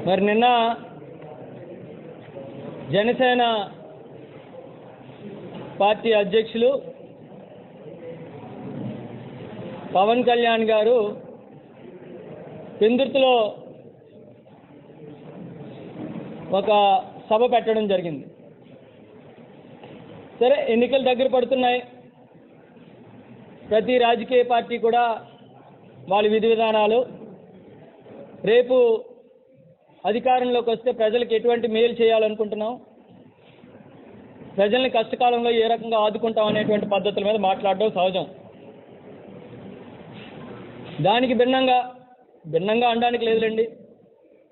మరి నిన్న జనసేన పార్టీ అధ్యక్షులు పవన్ కళ్యాణ్ గారు పెందుర్తిలో ఒక సభ పెట్టడం జరిగింది. సరే, ఎన్నికలు దగ్గర పడుతున్నాయి. ప్రతి రాజకీయ పార్టీ కూడా వాళ్ళ విధి విధానాలు, రేపు అధికారంలోకి వస్తే ప్రజలకు ఎటువంటి మేలు చేయాలనుకుంటున్నాం, ప్రజల్ని కష్టకాలంలో ఏ రకంగా ఆదుకుంటాం అనేటువంటి పద్ధతుల మీద మాట్లాడడం సహజం. దానికి భిన్నంగా అనడానికి లేదులేండి.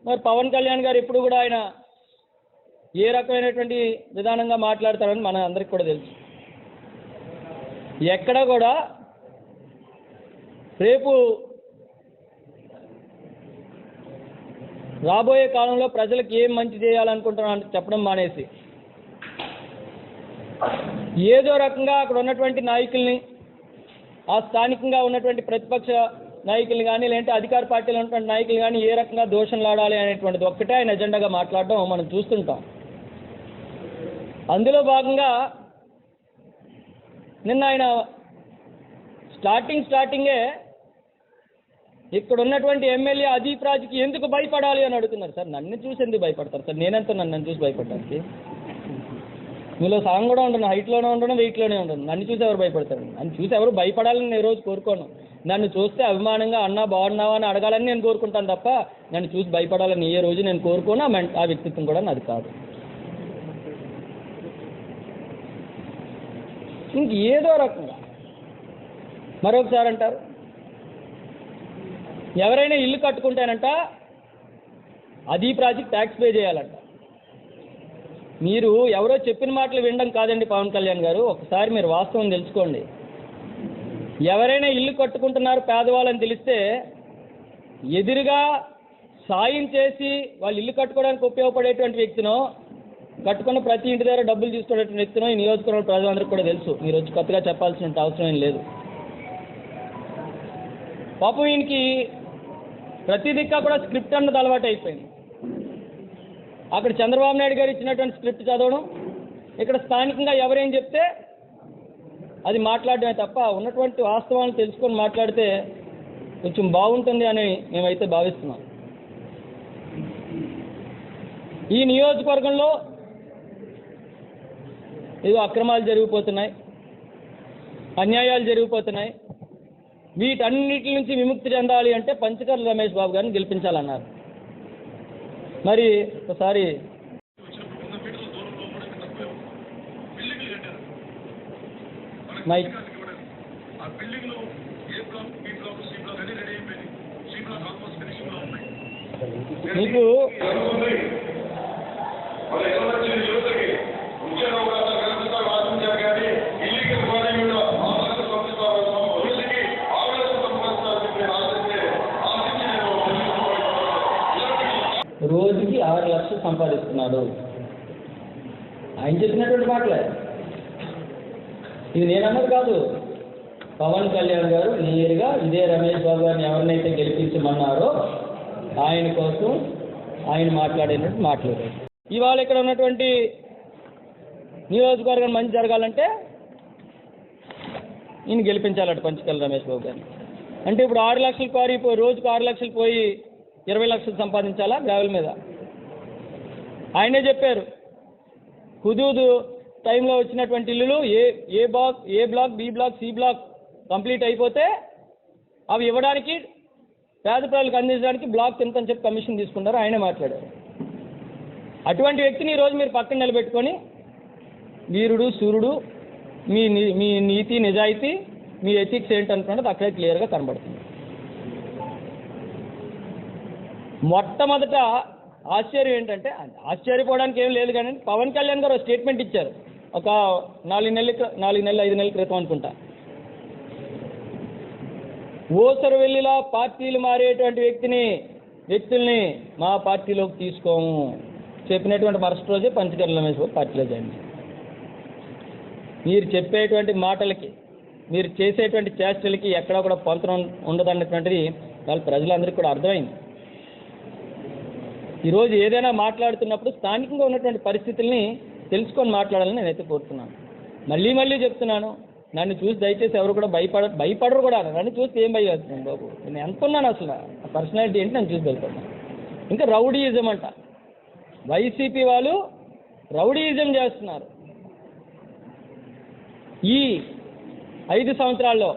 మరి పవన్ కళ్యాణ్ గారు ఎప్పుడు కూడా ఆయన ఏ రకమైనటువంటి విధానంగా మాట్లాడతారని మన అందరికి కూడా తెలుసు. ఎక్కడ కూడా రేపు రాబోయే కాలంలో ప్రజలకు ఏం మంచి చేయాలనుకుంటున్నాం చెప్పడం మానేసి ఏదో రకంగా అక్కడ ఉన్నటువంటి నాయకుల్ని, ఆ స్థానికంగా ఉన్నటువంటి ప్రతిపక్ష నాయకులు కానీ, లేదంటే అధికార పార్టీలో ఉన్నటువంటి నాయకులు కానీ ఏ రకంగా దోషంలాడాలి అనేటువంటిది ఒక్కటే ఆయన ఎజెండాగా మాట్లాడడం మనం చూస్తుంటాం. అందులో భాగంగా నిన్న ఆయన స్టార్టింగే ఇక్కడ ఉన్నటువంటి ఎమ్మెల్యే అదీప్ రాజ్కి ఎందుకు భయపడాలి అని అడుగుతున్నారు. సార్, నన్ను చూసి ఎందుకు భయపడతారు సార్? నేనంతా నన్ను చూసి భయపడటానికి? మీలో సగం కూడా ఉండను, హైట్లోనే ఉండను, వెయిట్లోనే ఉండను. నన్ను చూసి ఎవరు భయపడతారు? నన్ను చూసి ఎవరు భయపడాలని నేను రోజు కోరుకోను. నన్ను చూస్తే అభిమానంగా అన్నా బాగున్నావా అని అడగాలని నేను కోరుకుంటాను తప్ప నన్ను చూసి భయపడాలని ఏ రోజు నేను కోరుకోను. ఆ వ్యక్తిత్వం కూడా నాది కాదు. ఇంక ఏదో రకంగా మరొకసారి అంటారు, ఎవరైనా ఇల్లు కట్టుకుంటేనంట అదీప్ రాజ్కి ట్యాక్స్ పే చేయాలంట. మీరు ఎవరో చెప్పిన మాటలు వినడం కాదండి పవన్ కళ్యాణ్ గారు, ఒకసారి మీరు వాస్తవం తెలుసుకోండి. ఎవరైనా ఇల్లు కట్టుకుంటున్నారు పేదవాళ్ళని తెలిస్తే ఎదురుగా సాయం చేసి వాళ్ళు ఇల్లు కట్టుకోవడానికి ఉపయోగపడేటువంటి వ్యక్తినో, కట్టుకున్న ప్రతి ఇంటి దగ్గర డబ్బులు తీసుకునేటువంటి వ్యక్తినో ఈ నియోజకవర్గం ప్రజలందరికీ కూడా తెలుసు. మీరు వచ్చి కొత్తగా చెప్పాల్సిన అవసరం ఏం లేదు. పాపం ఈయనకి ప్రతి దిక్కా కూడా స్క్రిప్ట్ అన్నది అలవాటు అయిపోయింది. అక్కడ చంద్రబాబు నాయుడు గారు ఇచ్చినటువంటి స్క్రిప్ట్ చదవడం, ఇక్కడ స్థానికంగా ఎవరేం చెప్తే అది మాట్లాడడమే తప్ప ఉన్నటువంటి వాస్తవాలను తెలుసుకొని మాట్లాడితే కొంచెం బాగుంటుంది అని మేమైతే భావిస్తున్నాం. ఈ నియోజకవర్గంలో ఏదో అక్రమాలు జరిగిపోతున్నాయి, అన్యాయాలు జరిగిపోతున్నాయి. వీటన్నిటి నుంచి విముక్తి చెందాలి అంటే పంచకర్ల రమేష్ బాబు గారిని గెలిపించాలన్నారు. మరి ఒకసారి మీకు రోజుకి 6 లక్షలు సంపాదిస్తున్నాడు. ఆయన చెప్పినటువంటి మాటలే, ఇది నేనన్నది కాదు. పవన్ కళ్యాణ్ గారు నేరుగా ఇదే రమేష్ బాబు గారిని ఎవరినైతే గెలిపించమన్నారో ఆయన కోసం ఆయన మాట్లాడేటట్టు మాట్లాడారు. ఇవాళ ఇక్కడ ఉన్నటువంటి నియోజకవర్గం మంచి జరగాలంటే ఈయన గెలిపించాలట పంచకర్ల రమేష్ బాబు గారిని. అంటే ఇప్పుడు 6 లక్షలు పారిపోయి రోజుకు 6 లక్షలు పోయి 20 లక్షలు సంపాదించాలా గ్రావెల్ మీద? ఆయనే చెప్పారు, హుదూదు టైంలో వచ్చినటువంటి ఇల్లులు A block, B block, C block complete అయిపోతే అవి ఇవ్వడానికి, పేద ప్రజలకు అందించడానికి బ్లాక్ ఎంతని చెప్పి కమిషన్ తీసుకున్నారు. ఆయనే మాట్లాడారు. అటువంటి వ్యక్తిని ఈరోజు మీరు పక్కన నిలబెట్టుకొని వీరుడు సూర్యుడు, మీ నీతి నిజాయితీ, మీ ఎథిక్స్ ఏంటనుకున్నది అక్కడే క్లియర్గా కనబడుతుంది. మొట్టమొదట ఆశ్చర్యం ఏంటంటే, ఆశ్చర్యపోవడానికి ఏం లేదు కానీ పవన్ కళ్యాణ్ గారు స్టేట్మెంట్ ఇచ్చారు ఒక 4 నెలలు 5 నెలల క్రితం అనుకుంటా. ఓసరవెల్లిలా పార్టీలు మారేటువంటి వ్యక్తుల్ని మా పార్టీలోకి తీసుకోము చెప్పినటువంటి మరుసటి రోజే పంచకర్ల రమేష్ బాబు పార్టీలో జాయిన్. మీరు చెప్పేటువంటి మాటలకి, మీరు చేసేటువంటి చేష్టలకి ఎక్కడా కూడా పొంతన ఉండదన్నటువంటిది వాళ్ళ ప్రజలందరికీ కూడా అర్థమైంది. ఈరోజు ఏదైనా మాట్లాడుతున్నప్పుడు స్థానికంగా ఉన్నటువంటి పరిస్థితుల్ని తెలుసుకొని మాట్లాడాలని నేనైతే కోరుతున్నాను. మళ్ళీ మళ్ళీ చెప్తున్నాను, నన్ను చూసి దయచేసి ఎవరు కూడా భయపడరు కూడా. నన్ను చూసి ఏం భయపడుతున్నాను బాబు, నేను ఎంత ఉన్నాను అసలు, ఆ పర్సనాలిటీ ఏంటి నన్ను చూసి భయపడుతున్నాను. ఇంకా రౌడీయిజం అంట, వైసీపీ వాళ్ళు రౌడీయిజం చేస్తున్నారు. ఈ 5 సంవత్సరాల్లో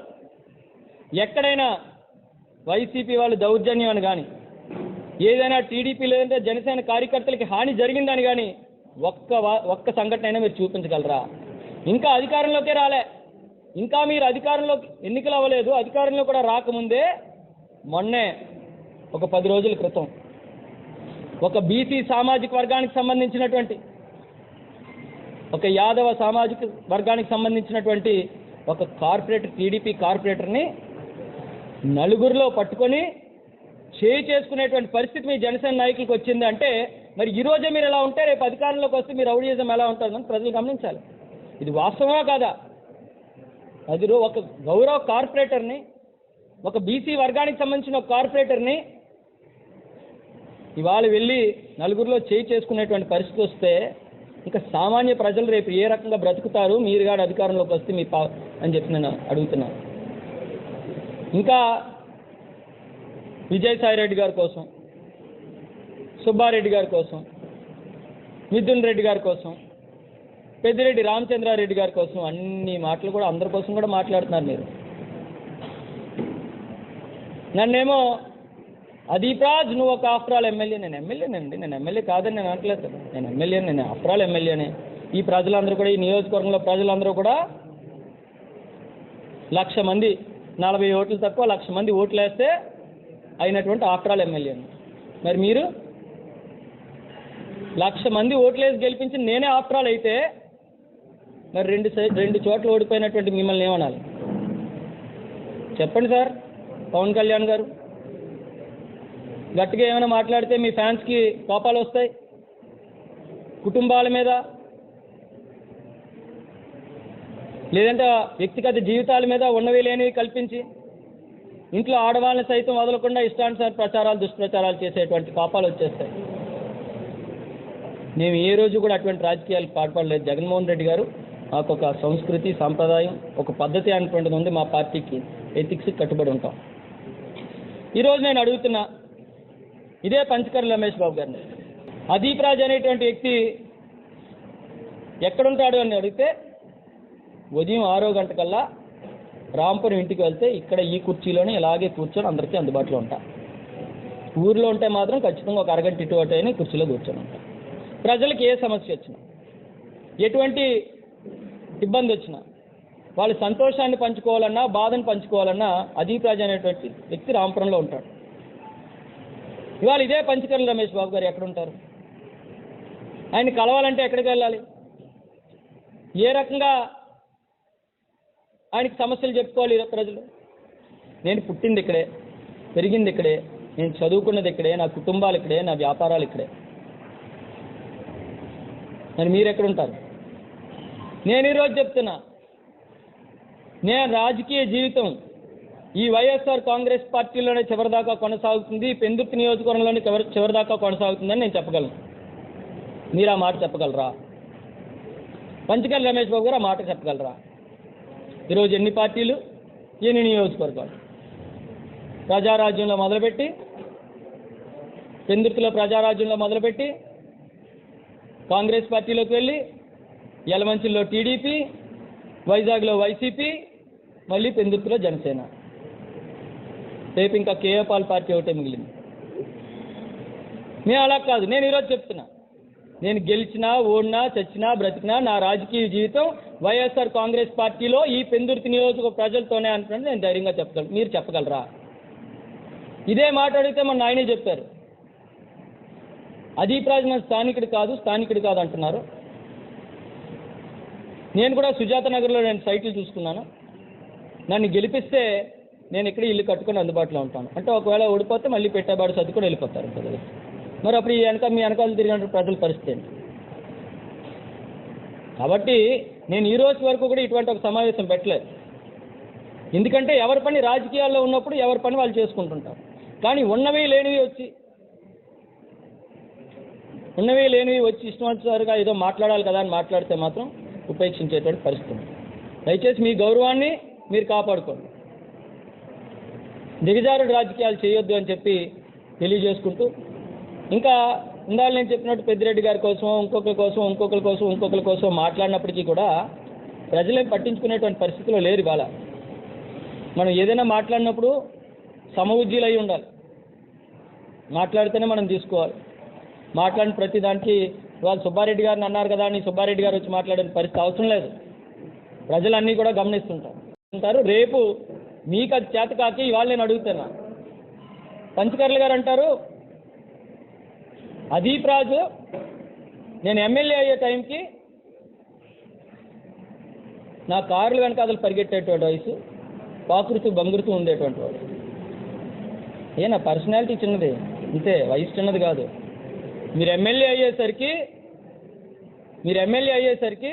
ఎక్కడైనా వైసీపీ వాళ్ళు దౌర్జన్యం అని కానీ, ఏదైనా టీడీపీ లేదంటే జనసేన కార్యకర్తలకి హాని జరిగిందని కానీ ఒక్క సంఘటన అయినా మీరు చూపించగలరా? ఇంకా అధికారంలోకే రాలే, ఇంకా మీరు అధికారంలోకి ఎన్నికలు అవ్వలేదు, అధికారంలో కూడా రాకముందే మొన్నే ఒక 10 రోజుల క్రితం ఒక బీసీ సామాజిక వర్గానికి సంబంధించినటువంటి, ఒక యాదవ సామాజిక వర్గానికి సంబంధించినటువంటి ఒక కార్పొరేటర్, టీడీపీ కార్పొరేటర్ని నలుగురిలో పట్టుకొని చేసుకునేటువంటి పరిస్థితి మీ జనసేన నాయకులకు వచ్చింది అంటే, మరి ఈ రోజే మీరు ఎలా ఉంటే రేపు అధికారంలోకి వస్తే మీరు రౌడీయిజం ఎలా ఉంటుందని ప్రజలు గమనించాలి. ఇది వాస్తవమా కాదా? అది ఒక గౌరవ కార్పొరేటర్ని, ఒక బీసీ వర్గానికి సంబంధించిన ఒక కార్పొరేటర్ని ఇవాళ వెళ్ళి నలుగురిలో చేసుకునేటువంటి పరిస్థితి వస్తే ఇంకా సామాన్య ప్రజలు రేపు ఏ రకంగా బ్రతుకుతారు? మీరు కానీ అధికారంలోకి వస్తే మీ అని చెప్పి నేను అడుగుతున్నాను. ఇంకా విజయసాయి రెడ్డి గారి కోసం, సుబ్బారెడ్డి గారి కోసం, మిథున్ రెడ్డి గారి కోసం, పెద్దిరెడ్డి రామచంద్రారెడ్డి గారి కోసం అన్ని మాటలు కూడా అందరి కోసం కూడా మాట్లాడుతున్నారు మీరు. నన్నేమో అదీప్ రాజ్ నువ్వు ఒక ఆఫ్టర్ ఆల్ ఎమ్మెల్యే. నేను ఎమ్మెల్యేనండి, నేను ఎమ్మెల్యే కాదని నేను అనట్లేదు కదా, నేను ఎమ్మెల్యే, నేను ఆఫ్టర్ ఆల్ ఎమ్మెల్యేనే. ఈ ప్రజలందరూ కూడా, ఈ నియోజకవర్గంలో ప్రజలందరూ కూడా 1,00,000 మంది, 40 ఓట్లు తక్కువ 1,00,000 మంది ఓట్లు వేస్తే అయినటువంటి ఆఫ్టర్ ఆల్ ఎమ్మెల్యేని. మరి మీరు 1,00,000 మంది ఓట్లు వేసి గెలిపించి నేనే ఆఫ్టర్ ఆల్ అయితే మరి రెండు చోట్ల ఓడిపోయినటువంటి మిమ్మల్ని ఏమనాలి చెప్పండి సార్? పవన్ కళ్యాణ్ గారు గట్టిగా ఏమైనా మాట్లాడితే మీ ఫ్యాన్స్కి కోపాలు వస్తాయి, కుటుంబాల మీద లేదంటే వ్యక్తిగత జీవితాల మీద ఉన్నవి లేనివి కల్పించి ఇంట్లో ఆడవాళ్ళని సైతం వదలకుండా ఇష్టానుసార ప్రచారాలు, దుష్ప్రచారాలు చేసేటువంటి కోపాలు వచ్చేస్తాయి. మేము ఏ రోజు కూడా అటువంటి రాజకీయాలకు పాటుపడలేదు. జగన్మోహన్ రెడ్డి గారు మాకు ఒక సంస్కృతి, సాంప్రదాయం, ఒక పద్ధతి అనేటువంటిది ఉంది. మా పార్టీకి ఎథిక్స్కి కట్టుబడి ఉంటాం. ఈరోజు నేను అడుగుతున్నా ఇదే పంచకర్ల రమేష్ బాబు గారిని, అదీప్ రాజ్ అనేటువంటి వ్యక్తి ఎక్కడుంటాడు అని అడిగితే ఉదయం 6 గంటకల్లా రాంపురం ఇంటికి వెళ్తే ఇక్కడ ఈ కుర్చీలోనే ఇలాగే కూర్చొని అందరికీ అందుబాటులో ఉంటా. ఊరిలో ఉంటే మాత్రం ఖచ్చితంగా ఒక అరగంట ఇటు అటు అయినా కుర్చీలో కూర్చొని ఉంటా. ప్రజలకు ఏ సమస్య వచ్చినా, ఎటువంటి ఇబ్బంది వచ్చినా, వాళ్ళ సంతోషాన్ని పంచుకోవాలన్నా, బాధను పంచుకోవాలన్నా అదీప్ రాజ్ అనేటువంటి వ్యక్తి రాంపురంలో ఉంటాడు. ఇవాళ ఇదే పంచకర్ల రమేష్ బాబు గారు ఎక్కడుంటారు? ఆయన కలవాలంటే ఎక్కడికి వెళ్ళాలి? ఏ రకంగా ఆయనకి సమస్యలు చెప్పుకోవాలి ప్రజలు? నేను పుట్టింది ఇక్కడే, పెరిగింది ఇక్కడే, నేను చదువుకున్నది ఇక్కడే, నా కుటుంబాలు ఇక్కడే, నా వ్యాపారాలు ఇక్కడే. మరి మీరు ఎక్కడుంటారు? నేను ఈరోజు చెప్తున్నా, నేను రాజకీయ జీవితం ఈ వైఎస్ఆర్ కాంగ్రెస్ పార్టీలోనే చివరిదాకా కొనసాగుతుంది, పెందుర్తి నియోజకవర్గంలోనే చివరిదాకా కొనసాగుతుందని నేను చెప్పగలను. మీరు ఆ మాట చెప్పగలరా? పంచకర్ల రమేష్ బాబు గారు ఆ మాట చెప్పగలరా? ఈరోజు ఎన్ని పార్టీలు, ఎన్ని నియోజకవర్గాలు? ప్రజారాజ్యంలో మొదలుపెట్టి, పెందుర్తిలో ప్రజారాజ్యంలో మొదలుపెట్టి కాంగ్రెస్ పార్టీలోకి వెళ్ళి యలమంచిలో టీడీపీ, వైజాగ్లో వైసీపీ, మళ్ళీ పెందుర్తిలో జనసేన, రేపు ఇంకా కేఏ పాల్ పార్టీ ఒకటే మిగిలింది. నేను అలా కాదు. నేను ఈరోజు చెప్తున్నా, నేను గెలిచినా, ఓడినా, చచ్చినా, బ్రతికినా నా రాజకీయ జీవితం వైఎస్ఆర్ కాంగ్రెస్ పార్టీలో ఈ పెందుర్తి నియోజక ప్రజలతోనే అంటున్నాను. నేను ధైర్యంగా చెప్పగలను. మీరు చెప్పగలరా? ఇదే మాట అడిగితే మన ఆయనే చెప్పారు, అదీప్ రాజ్ మన స్థానికుడు కాదు అంటున్నారు. నేను కూడా సుజాత నగర్లో నేను సైట్లు చూసుకున్నాను. నన్ను గెలిపిస్తే నేను ఇక్కడ ఇల్లు కట్టుకొని అందుబాటులో ఉంటాను అంటే, ఒకవేళ ఓడిపోతే మళ్ళీ పెట్టేబాటు సర్దుకొని వెళ్ళిపోతారు ప్రజలు. మరి అప్పుడు మీ వెనకాల తిరిగిన ప్రజల పరిస్థితి ఏంటి? కాబట్టి నేను ఈ రోజు వరకు కూడా ఇటువంటి ఒక సమావేశం పెట్టలేదు. ఎందుకంటే ఎవరి పని రాజకీయాల్లో ఉన్నప్పుడు ఎవరి పని వాళ్ళు చేసుకుంటుంటారు. కానీ ఉన్నవి లేనివి వచ్చి ఉన్నవి లేనివి వచ్చి ఇష్టమొచ్చారుగా ఏదో మాట్లాడాలి కదా అని మాట్లాడితే మాత్రం ఉపేక్షించేటువంటి పరిస్థితి ఉంది. దయచేసి మీ గౌరవాన్ని మీరు కాపాడుకోండి. దిగజారుడు రాజకీయాలు చేయొద్దు అని చెప్పి తెలియజేసుకుంటూ, ఇంకా ఇందాక నేను చెప్పినట్టు పెద్దిరెడ్డి గారి కోసం ఇంకొకరి కోసం మాట్లాడినప్పటికీ కూడా ప్రజలేం పట్టించుకునేటువంటి పరిస్థితిలో లేరు. ఇవాళ మనం ఏదైనా మాట్లాడినప్పుడు సమఉజ్జీలు అయి ఉండాలి. మాట్లాడితేనే మనం తీసుకోవాలి. మాట్లాడిన ప్రతి దానికి వాళ్ళు సుబ్బారెడ్డి గారిని అన్నారు కదా అని సుబ్బారెడ్డి గారు వచ్చి మాట్లాడిన పరిస్థితి అవసరం లేదు. ప్రజలన్నీ కూడా గమనిస్తుంటారు. రేపు మీకు అది చేత కాకి ఇవాళ నేను అడుగుతున్నా. పంచకర్ల గారు అంటారు, అదీప్ రాజు నేను ఎమ్మెల్యే అయ్యే టైంకి నా కార్లు వెనకాదలు పరిగెట్టేటువంటి వయసు, పాకురుతూ బంగురుతూ ఉండేటువంటి వాడు. నా పర్సనాలిటీ చిన్నది అంతే, వయసు చిన్నది కాదు. మీరు ఎమ్మెల్యే అయ్యేసరికి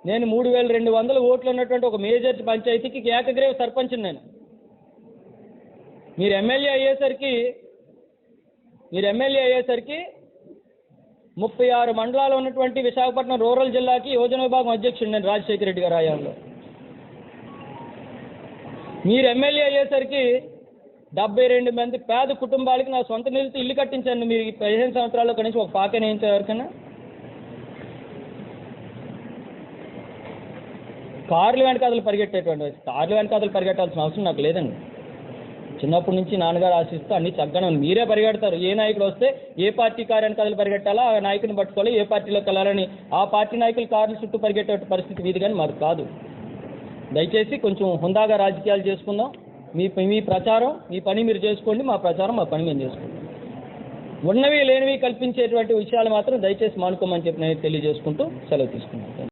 నేను 3200 ఓట్లు ఉన్నటువంటి ఒక మేజర్ పంచాయతీకి ఏకగ్రీవ సర్పంచ్ని నేను. మీరు ఎమ్మెల్యే అయ్యేసరికి 36 మండలాలు ఉన్నటువంటి విశాఖపట్నం రూరల్ జిల్లాకి యోజన విభాగం అధ్యక్షుడు నేను రాజశేఖర రెడ్డి గారి హయాంలో. మీరు ఎమ్మెల్యే అయ్యేసరికి 72 మంది పేద కుటుంబాలకి నా సొంత నిధులతో ఇల్లు కట్టించాను. మీరు 15 సంవత్సరాల్లో కనీసం ఒక పాకని వేయించారు ఎవరికైనా? కార్లు వెనకాదలు పరిగెట్టాల్సిన అవసరం నాకు లేదండి. చిన్నప్పటి నుంచి నాన్నగారు ఆశిస్తూ అన్ని చక్కగా మీరే పరిగెడతారు. ఏ నాయకులు వస్తే ఏ పార్టీ కారు వెనకాదలు పరిగెట్టాలా, ఆ నాయకుని పట్టుకోవాలి, ఏ పార్టీలోకి వెళ్ళాలని ఆ పార్టీ నాయకులు కార్లు చుట్టూ పరిగెట్టే పరిస్థితి వీధి కానీ మాకు కాదు. దయచేసి కొంచెం హుందాగా రాజకీయాలు చేసుకుందాం. మీ ప్రచారం మీ పని మీరు చేసుకోండి, మా ప్రచారం మా పని మేము చేసుకోండి. ఉన్నవి లేనివి కల్పించేటువంటి విషయాలు మాత్రం దయచేసి మానుకోమని చెప్పి నేను తెలియజేసుకుంటూ సెలవు తీసుకున్నాను.